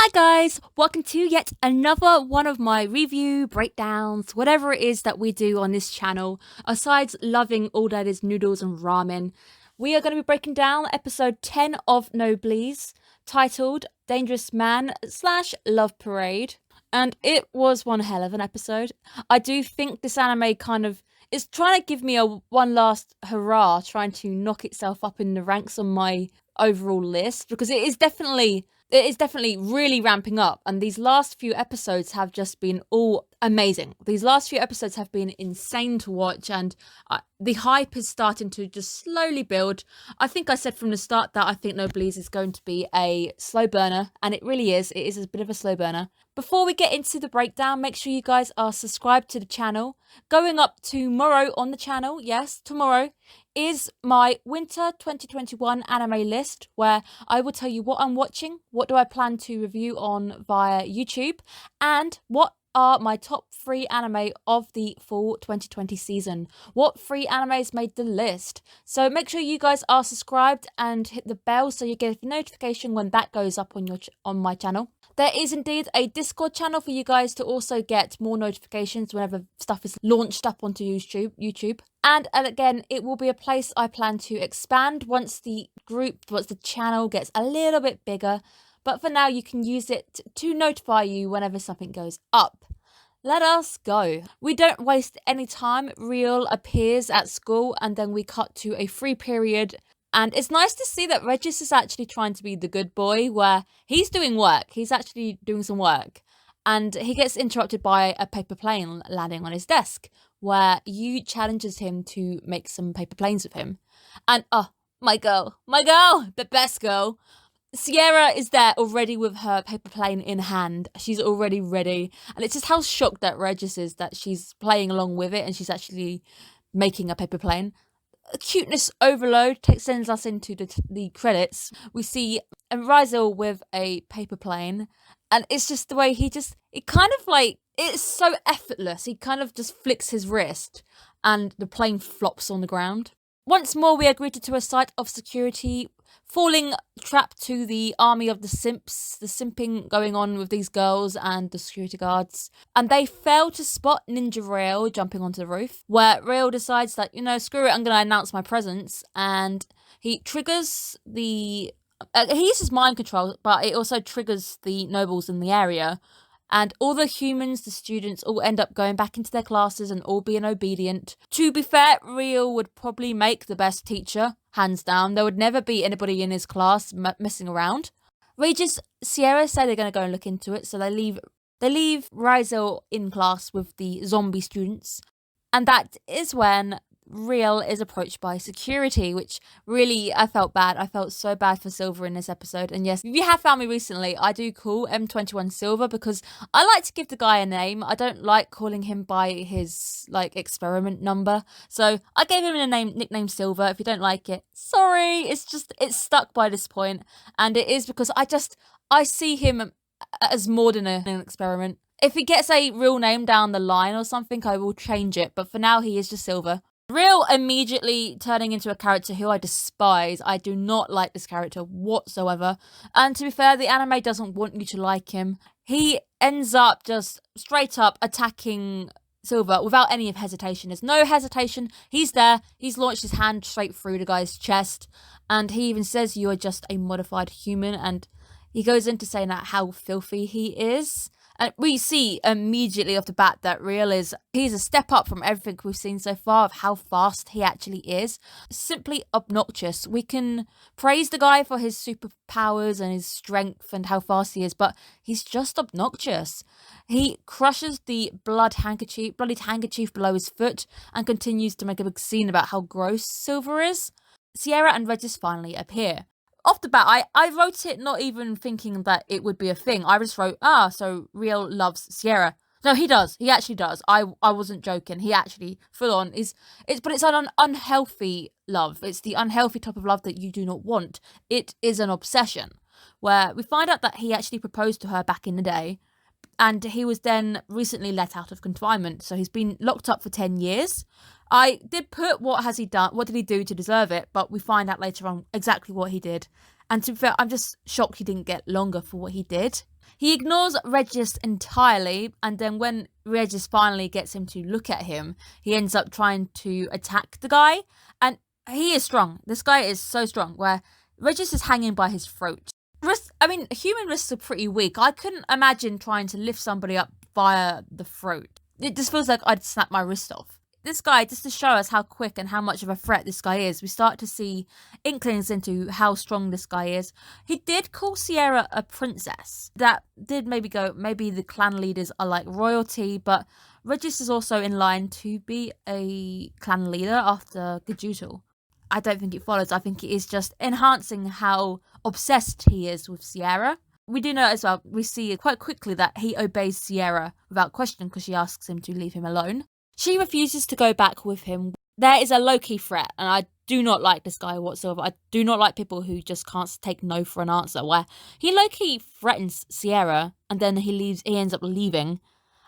Hi guys, welcome to yet another one of my review breakdowns, whatever it is that we do on this channel. Aside loving all that is noodles and ramen, we are going to be breaking down episode 10 of Noblesse, titled Dangerous Man / Love Parade. And it was one hell of an episode. I do think this anime kind of is trying to give me a one last hurrah, trying to knock itself up in the ranks on my overall list, because it is definitely really ramping up, and these last few episodes have just been all amazing. These last few episodes have been insane to watch, and the hype is starting to just slowly build. I think I said from the start that I think Noblesse is going to be a slow burner, and it really is. It is a bit of a slow burner. Before we get into the breakdown, make sure you guys are subscribed to the channel. Going up tomorrow on the channel, yes, tomorrow, is my winter 2021 anime list, where I will tell you what I'm watching, what do I plan to review on via YouTube, and what are my top 3 anime of the fall 2020 season. What 3 animes made the list? So make sure you guys are subscribed and hit the bell so you get a notification when that goes up on my channel. There is indeed a Discord channel for you guys to also get more notifications whenever stuff is launched up onto YouTube. And again, it will be a place I plan to expand once the channel gets a little bit bigger. But for now, you can use it to notify you whenever something goes up. Let us go. We don't waste any time. Real appears at school and then we cut to a free period. And it's nice to see that Regis is actually trying to be the good boy, where he's doing work. He's actually doing some work. And he gets interrupted by a paper plane landing on his desk, where Yu challenges him to make some paper planes with him. And, my girl, the best girl. Sierra is there already with her paper plane in hand. She's already ready. And it's just how shocked that Regis is that she's playing along with it and she's actually making a paper plane. Cuteness overload sends us into the credits. We see Rizal with a paper plane, and it's just the way it's so effortless. He kind of just flicks his wrist and the plane flops on the ground. Once more, we are greeted to a site of security, falling trapped to the army of the simps, the simping going on with these girls and the security guards. And they fail to spot Ninja Rail jumping onto the roof, where Rail decides that, screw it, I'm going to announce my presence. And he triggers he uses mind control, but it also triggers the nobles in the area. And all the humans, the students, all end up going back into their classes and all being obedient. To be fair, Real would probably make the best teacher, hands down. There would never be anybody in his class messing around. Regis, Sierra say they're going to go and look into it, so they leave Rizal in class with the zombie students. And that is when Real is approached by security, which really, I felt bad. I felt so bad for Silver in this episode. And yes, if you have found me recently, I do call M21 Silver because I like to give the guy a name. I don't like calling him by his experiment number. So I gave him a nickname Silver. If you don't like it, sorry. It's stuck by this point. And it is because I see him as more than an experiment. If he gets a real name down the line or something, I will change it. But for now, he is just Silver. Real immediately turning into a character who I despise. I do not like this character whatsoever. And to be fair, the anime doesn't want you to like him. He ends up just straight up attacking Silver without any hesitation. There's no hesitation. He's there. He's launched his hand straight through the guy's chest. And he even says, "You are just a modified human." And he goes into saying that how filthy he is. And we see immediately off the bat that he's a step up from everything we've seen so far of how fast he actually is. Simply obnoxious. We can praise the guy for his superpowers and his strength and how fast he is, but he's just obnoxious. He crushes the bloodied handkerchief below his foot and continues to make a big scene about how gross Silver is. Sierra and Regis finally appear. Off the bat, I wrote it not even thinking that it would be a thing. I just wrote, so Real loves Sierra. No, he does. He actually does. I wasn't joking. He actually, full on, but it's an unhealthy love. It's the unhealthy type of love that you do not want. It is an obsession, where we find out that he actually proposed to her back in the day, and he was then recently let out of confinement. So he's been locked up for 10 years. I did put what has he done, what did he do to deserve it, but we find out later on exactly what he did. And to be fair, I'm just shocked he didn't get longer for what he did. He ignores Regis entirely, and then when Regis finally gets him to look at him, he ends up trying to attack the guy. And he is strong. This guy is so strong, where Regis is hanging by his throat. Human wrists are pretty weak. I couldn't imagine trying to lift somebody up via the throat. It just feels like I'd snap my wrist off. This guy, just to show us how quick and how much of a threat this guy is, we start to see inklings into how strong this guy is. He did call Sierra a princess. That did maybe the clan leaders are like royalty, but Regis is also in line to be a clan leader after Gajutal. I don't think it follows. I think it is just enhancing how obsessed he is with Sierra. We do know as well, we see quite quickly that he obeys Sierra without question because she asks him to leave him alone. She refuses to go back with him. There is a low-key threat, and I do not like this guy whatsoever. I do not like people who just can't take no for an answer, where he low-key threatens Sierra, and then he ends up leaving.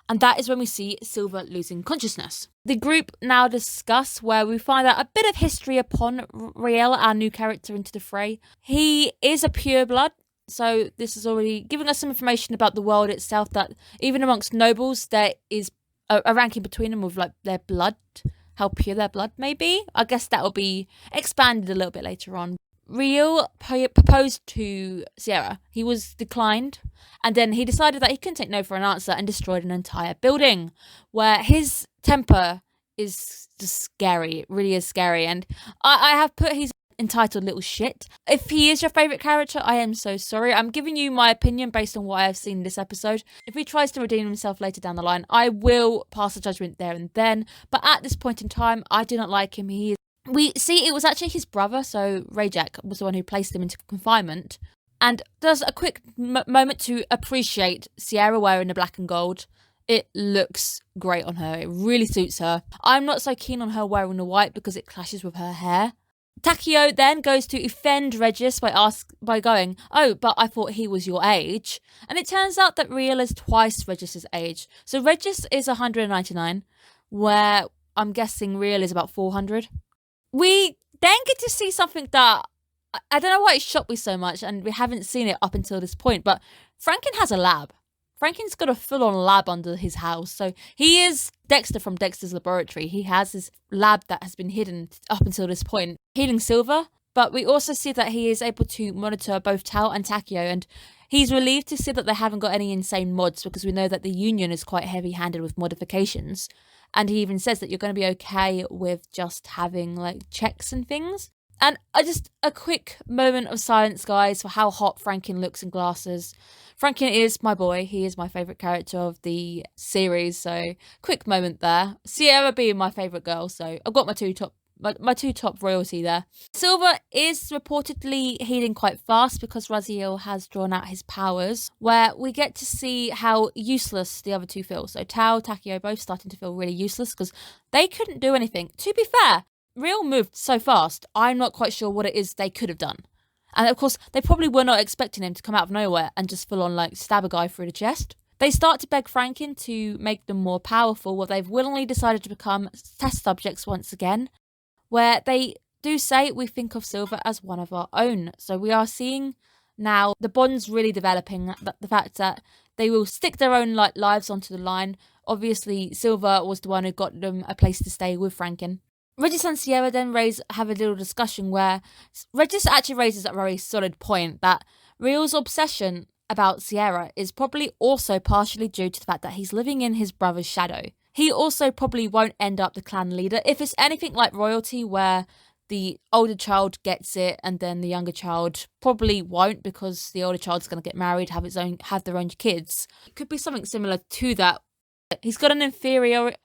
And that is when we see Silver losing consciousness. The group now discuss where we find out a bit of history upon Riel, our new character into the fray. He is a pureblood, so this is already giving us some information about the world itself, that even amongst nobles, there is a ranking between them with like their blood, how pure their blood may be. I guess that will be expanded a little bit later on. Riel proposed to Sierra. He was declined, and then he decided that he couldn't take no for an answer and destroyed an entire building, where his temper is just scary. It really is scary, and I have put his entitled little shit. If he is your favourite character, I am so sorry. I'm giving you my opinion based on what I have seen in this episode. If he tries to redeem himself later down the line, I will pass a judgment there and then, but at this point in time, I do not like him. We see it was actually his brother, so Rajak was the one who placed him into confinement, and does a quick moment to appreciate Sierra wearing the black and gold. It looks great on her. It really suits her. I'm not so keen on her wearing the white because it clashes with her hair. Takeo then goes to offend Regis by going, "Oh, but I thought he was your age." And it turns out that Riel is twice Regis's age. So Regis is 199, where I'm guessing Riel is about 400. We then get to see something that I don't know why it shocked me so much, and we haven't seen it up until this point, but Franken has a lab. Franken's got a full-on lab under his house. So he is Dexter from Dexter's Laboratory. He has his lab that has been hidden up until this point, healing Silver. But we also see that he is able to monitor both Tao and Takeo, and he's relieved to see that they haven't got any insane mods, because we know that the Union is quite heavy-handed with modifications. And he even says that you're going to be okay with just having like checks and things. And just a quick moment of silence, guys, for how hot Franken looks in glasses. Franken is my boy. He is my favourite character of the series. So quick moment there. Sierra being my favourite girl. So I've got my two top royalty there. Silver is reportedly healing quite fast because Raziel has drawn out his powers, where we get to see how useless the other two feel. So Tao, Takeo both starting to feel really useless because they couldn't do anything. To be fair, Riel moved so fast, I'm not quite sure what it is they could have done. And of course, they probably were not expecting him to come out of nowhere and just full on like stab a guy through the chest. They start to beg Franken to make them more powerful, where they've willingly decided to become test subjects once again, where they do say we think of Silver as one of our own. So we are seeing now the bonds really developing, the fact that they will stick their own lives onto the line. Obviously, Silver was the one who got them a place to stay with Franken. Regis and Sierra then have a little discussion where Regis actually raises a very solid point that Riel's obsession about Sierra is probably also partially due to the fact that he's living in his brother's shadow. He also probably won't end up the clan leader if it's anything like royalty, where the older child gets it and then the younger child probably won't, because the older child's going to get married, have their own kids. It could be something similar to that. He's got an inferiority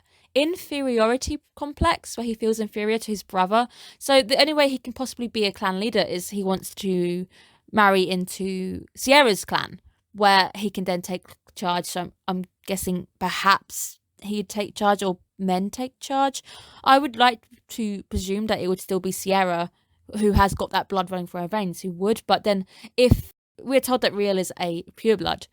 complex where he feels inferior to his brother. So the only way he can possibly be a clan leader is he wants to marry into Sierra's clan, where he can then take charge. So I'm guessing perhaps he'd take charge, or men take charge. I would like to presume that it would still be Sierra who has got that blood running through her veins who would. But then if we're told that Riel is a pureblood,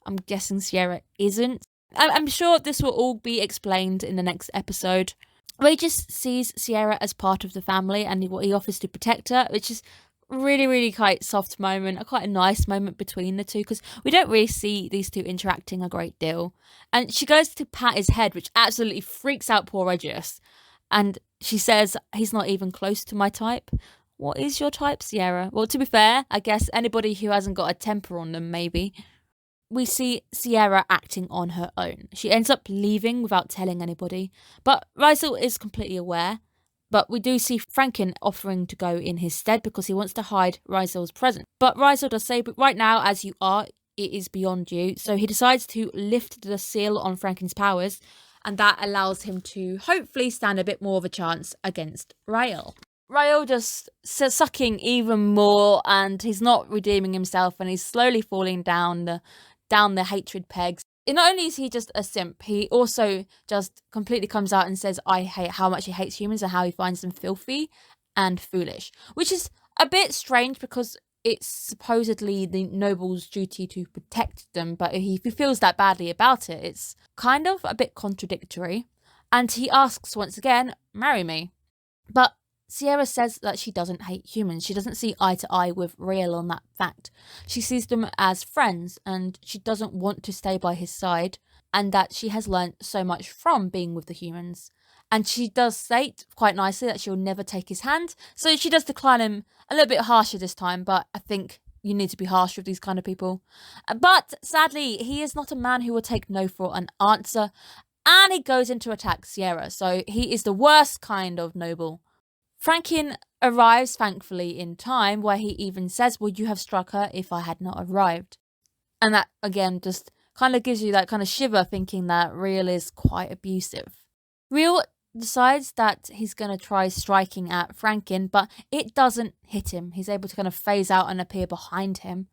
I'm guessing Sierra isn't. I'm sure this will all be explained in the next episode. Regis sees Sierra as part of the family and what he offers to protect her, which is really, really quite soft moment, quite a nice moment between the two, because we don't really see these two interacting a great deal. And she goes to pat his head, which absolutely freaks out poor Regis. And she says, he's not even close to my type. What is your type, Sierra? Well, to be fair, I guess anybody who hasn't got a temper on them, maybe. We see Sierra acting on her own. She ends up leaving without telling anybody, but Rysel is completely aware. But we do see Franken offering to go in his stead because he wants to hide Rysel's presence. But Rysel does say, but right now, as you are, it is beyond you. So he decides to lift the seal on Franken's powers, and that allows him to hopefully stand a bit more of a chance against Rael. Rael just sucking even more, and he's not redeeming himself, and he's slowly falling down the hatred pegs. And not only is he just a simp, he also just completely comes out and says I hate how much he hates humans and how he finds them filthy and foolish, which is a bit strange because it's supposedly the noble's duty to protect them, but if he feels that badly about it, it's kind of a bit contradictory. And he asks once again, marry me. But Sierra says that she doesn't hate humans. She doesn't see eye to eye with Rael on that fact. She sees them as friends, and she doesn't want to stay by his side, and that she has learned so much from being with the humans. And she does state quite nicely that she'll never take his hand, so she does decline him a little bit harsher this time, but I think you need to be harsh with these kind of people. But sadly, he is not a man who will take no for an answer, and he goes in to attack Sierra, so he is the worst kind of noble. Franken arrives, thankfully, in time, where he even says, would you have struck her if I had not arrived? And that, again, just kind of gives you that kind of shiver, thinking that Rael is quite abusive. Rael decides that he's going to try striking at Franken, but it doesn't hit him. He's able to kind of phase out and appear behind him.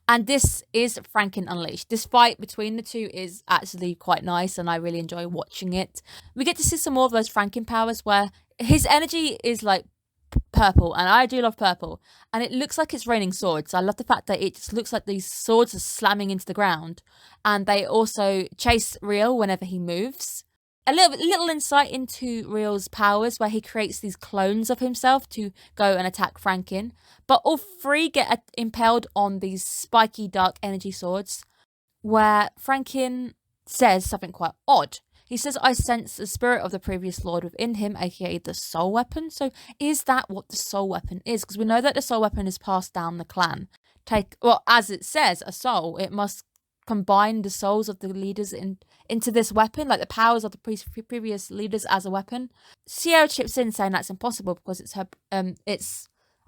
And this is Franken Unleashed. This fight between the two is actually quite nice, and I really enjoy watching it. We get to see some more of those Franken powers where his energy is like purple, and I do love purple, and it looks like it's raining swords. I love the fact that it just looks like these swords are slamming into the ground, and they also chase Rael whenever he moves. A little insight into Rael's powers, where he creates these clones of himself to go and attack Franken, but all three get impaled on these spiky dark energy swords, where Franken says something quite odd. He says, I sense the spirit of the previous lord within him, aka the soul weapon. So is that what the soul weapon is? Because we know that the soul weapon is passed down the clan. As it says, a soul, it must combine the souls of the leaders into this weapon, like the powers of the previous leaders as a weapon. Sierra chips in saying that's impossible because it's her, I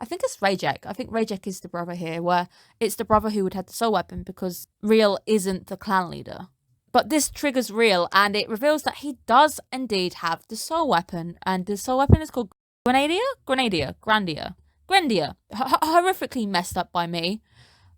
think it's Rajek. I think Rajek is the brother here, where it's the brother who would have the soul weapon because Rael isn't the clan leader. But this triggers Rael, and it reveals that he does indeed have the soul weapon. And the soul weapon is called Grenadier? Grandia. Horrifically messed up by me.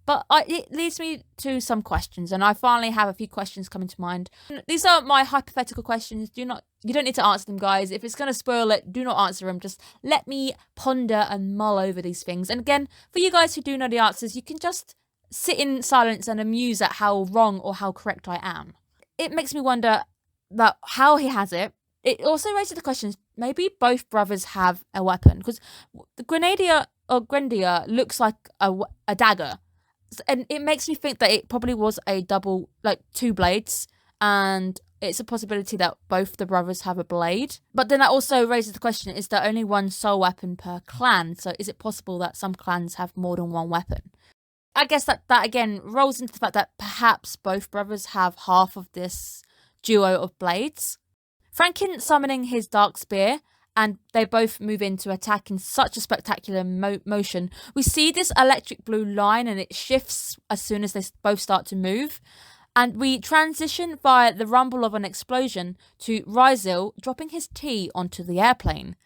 But it leads me to some questions, and I finally have a few questions coming to mind. These are my hypothetical questions. You don't need to answer them, guys. If it's going to spoil it, do not answer them. Just let me ponder and mull over these things. And again, for you guys who do know the answers, you can just sit in silence and amuse at how wrong or how correct I am. It makes me wonder about how he has it. It also raises the questions, maybe both brothers have a weapon, because the Grenadier or Grenadier looks like a dagger. And it makes me think that it probably was a double, like two blades, and it's a possibility that both the brothers have a blade. But then that also raises the question, is there only one soul weapon per clan? So is it possible that some clans have more than one weapon? I guess that again rolls into the fact that perhaps both brothers have half of this duo of blades. Franken summoning his dark spear, and they both move into attack in such a spectacular motion. We see this electric blue line, and it shifts as soon as they both start to move. And we transition via the rumble of an explosion to Rysel dropping his tea onto the airplane.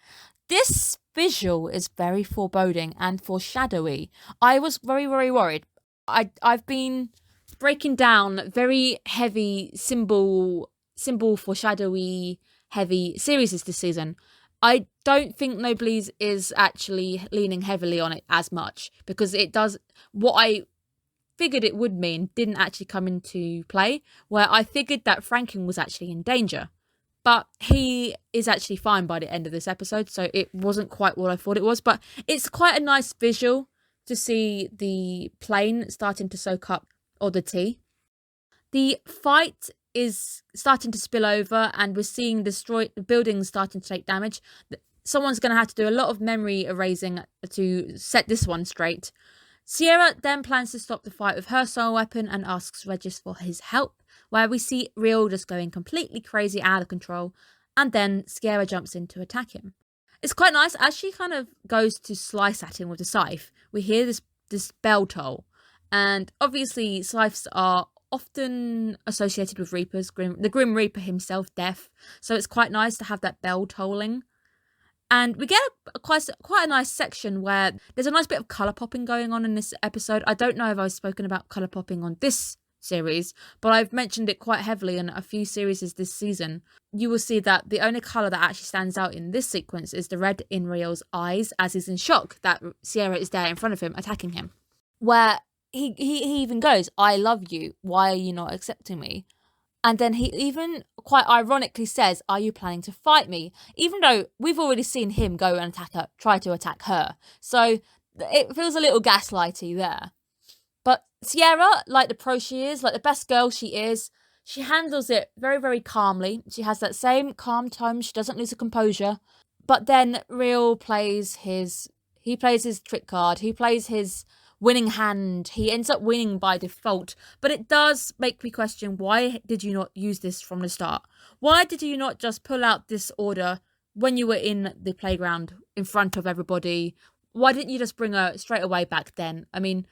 This visual is very foreboding and foreshadowy. I was very, very worried. I've been breaking down very heavy symbol foreshadowy heavy series this season. I don't think Noblesse is actually leaning heavily on it as much, because it does what I figured it would mean didn't actually come into play, where I figured that Franken was actually in danger. But he is actually fine by the end of this episode, so it wasn't quite what I thought it was. But it's quite a nice visual. to see the plane starting to soak up all the tea. The fight is starting to spill over, and we're seeing the buildings starting to take damage. Someone's going to have to do a lot of memory erasing to set this one straight. Sierra then plans to stop the fight with her soul weapon and asks Regis for his help, where we see Real just going completely crazy, out of control, and then Sierra jumps in to attack him. It's quite nice, as she kind of goes to slice at him with the scythe, we hear this bell toll, and obviously scythes are often associated with Reapers, the Grim Reaper himself, Death, so it's quite nice to have that bell tolling. And we get quite a nice section where there's a nice bit of colour popping going on in this episode. I don't know if I've spoken about colour popping on this series, but I've mentioned it quite heavily in a few series this season. You will see that the only colour that actually stands out in this sequence is the red in Real's eyes, as he's in shock that Sierra is there in front of him, attacking him. Where he even goes, "I love you, why are you not accepting me?" And then he even quite ironically says, "Are you planning to fight me?" Even though we've already seen him go and try to attack her. So it feels a little gaslighty there. But Sierra, like the pro she is, like the best girl she is, she handles it very, very calmly. She has that same calm tone. She doesn't lose her composure. But then Real plays his trick card. He plays his winning hand. He ends up winning by default, but it does make me question, why did you not use this from the start? Why did you not just pull out this order when you were in the playground in front of everybody? Why didn't you just bring her straight away back then? I mean,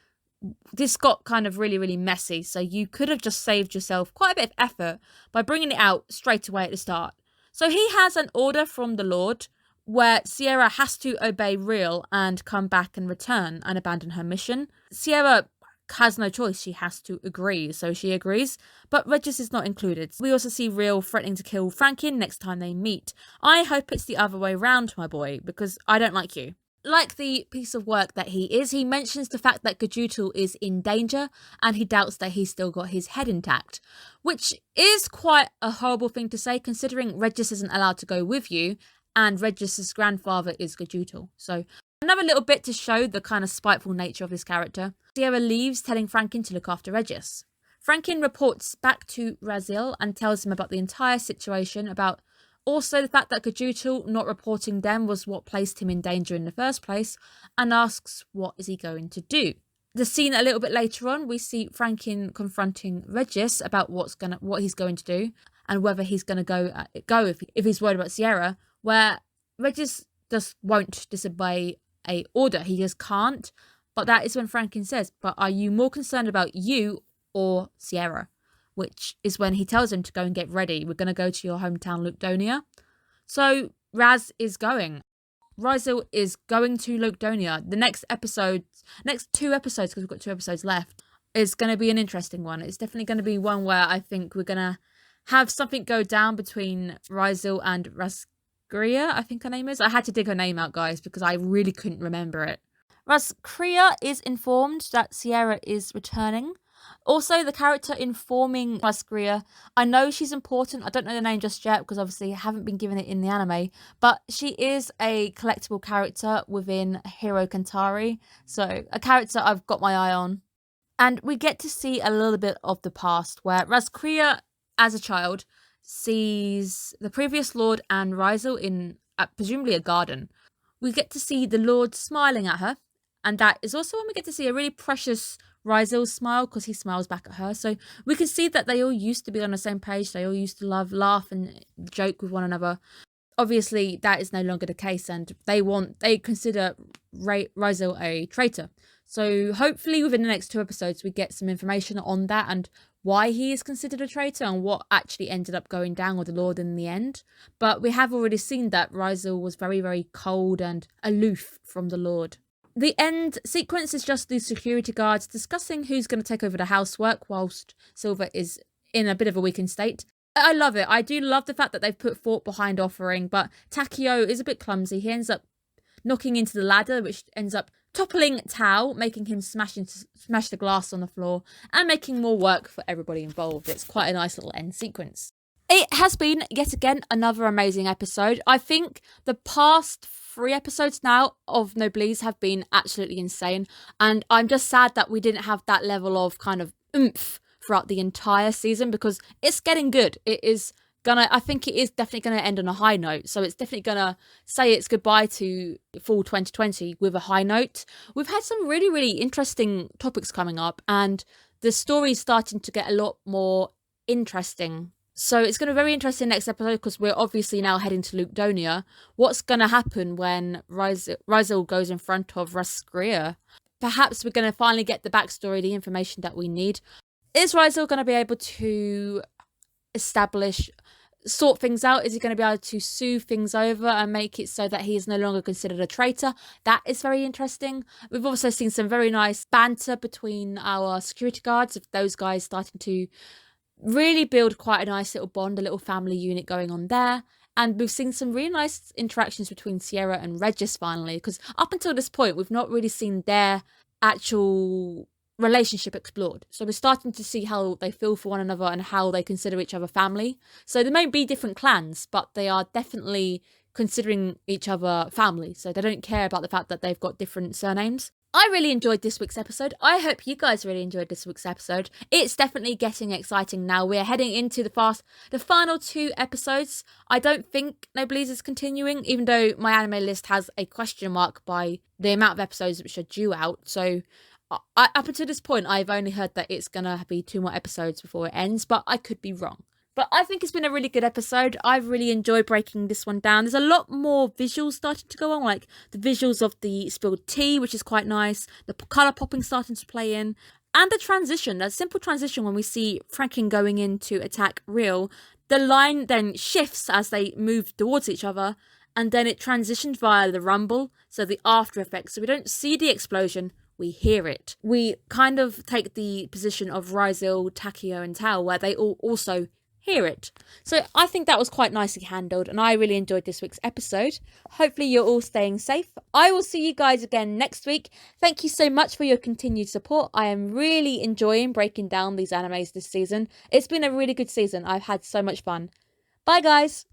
this got kind of really, really messy, so you could have just saved yourself quite a bit of effort by bringing it out straight away at the start. So he has an order from the Lord where Sierra has to obey Real and come back and return and abandon her mission. Sierra has no choice. She has to agree, so she agrees, but Regis is not included. We also see Real threatening to kill Franklin next time they meet. I hope it's the other way round, my boy, because I don't like you. Like the piece of work that he is, he mentions the fact that Gajutal is in danger and he doubts that he's still got his head intact, which is quite a horrible thing to say considering Regis isn't allowed to go with you and Regis's grandfather is Gajutal. So another little bit to show the kind of spiteful nature of this character. Sierra leaves, telling Franklin to look after Regis. Franklin reports back to Raziel and tells him about the entire situation, about also the fact that Gajutal not reporting them was what placed him in danger in the first place, and asks what is he going to do. The scene a little bit later on, we see Franklin confronting Regis about what he's going to do and whether he's going to go if he's worried about Sierra, where Regis just won't disobey a order. He just can't. But that is when Franklin says, "But are you more concerned about you or Sierra?" Which is when he tells him to go and get ready. "We're going to go to your hometown, Lukedonia." So Raz is going. Raziel is going to Lukedonia. The next two episodes, because we've got 2 episodes left, is going to be an interesting one. It's definitely going to be one where I think we're going to have something go down between Raziel and Razgria, I think her name is. I had to dig her name out, guys, because I really couldn't remember it. Razgria is informed that Sierra is returning. Also, the character informing Razgria, I know she's important. I don't know the name just yet because obviously I haven't been given it in the anime, but she is a collectible character within Hero Kantari. So a character I've got my eye on. And we get to see a little bit of the past where Razgria, as a child, sees the previous Lord and Raziel in presumably a garden. We get to see the Lord smiling at her, and that is also when we get to see a really precious Raziel smile because he smiles back at her. So we can see that they all used to be on the same page. They all used to laugh and joke with one another. Obviously, that is no longer the case, and they consider Raziel a traitor. So hopefully within the next 2 episodes, we get some information on that and why he is considered a traitor and what actually ended up going down with the Lord in the end. But we have already seen that Raziel was very, very cold and aloof from the Lord. The end sequence is just the security guards discussing who's going to take over the housework whilst Silver is in a bit of a weakened state. I love it. I do love the fact that they've put thought behind offering, but Takeo is a bit clumsy. He ends up knocking into the ladder, which ends up toppling Tao, making him smash the glass on the floor and making more work for everybody involved. It's quite a nice little end sequence. It has been, yet again, another amazing episode. I think the past 3 episodes now of Noblesse have been absolutely insane. And I'm just sad that we didn't have that level of kind of oomph throughout the entire season, because it's getting good. I think it is definitely gonna end on a high note. So it's definitely gonna say it's goodbye to fall 2020 with a high note. We've had some really, really interesting topics coming up, and the story's starting to get a lot more interesting. So it's going to be very interesting next episode, because we're obviously now heading to Lukedonia. What's going to happen when Rizal goes in front of Raskria? Perhaps we're going to finally get the backstory, the information that we need. Is Rizal going to be able to sort things out? Is he going to be able to soothe things over and make it so that he is no longer considered a traitor? That is very interesting. We've also seen some very nice banter between our security guards, of those guys starting to really build quite a nice little bond, a little family unit going on there. And we've seen some really nice interactions between Sierra and Regis finally, because up until this point, we've not really seen their actual relationship explored. So we're starting to see how they feel for one another and how they consider each other family. So there may be different clans, but they are definitely considering each other family. So they don't care about the fact that they've got different surnames. I really enjoyed this week's episode. I hope you guys really enjoyed this week's episode. It's definitely getting exciting now. We're heading into the final 2 episodes. I don't think Noblesse is continuing, even though my anime list has a question mark by the amount of episodes which are due out. So up until this point, I've only heard that it's going to be 2 more episodes before it ends, but I could be wrong. But I think it's been a really good episode. I've really enjoyed breaking this one down. There's a lot more visuals starting to go on, like the visuals of the spilled tea, which is quite nice. The colour popping starting to play in. And the transition, that simple transition when we see Franklin going in to attack Real. The line then shifts as they move towards each other, and then it transitions via the rumble, so the after effects. So we don't see the explosion, we hear it. We kind of take the position of Rizal, Takio, and Tao, where they all also hear it. So I think that was quite nicely handled, and I really enjoyed this week's episode. Hopefully you're all staying safe. I will see you guys again next week. Thank you so much for your continued support. I am really enjoying breaking down these animes this season. It's been a really good season. I've had so much fun. Bye guys!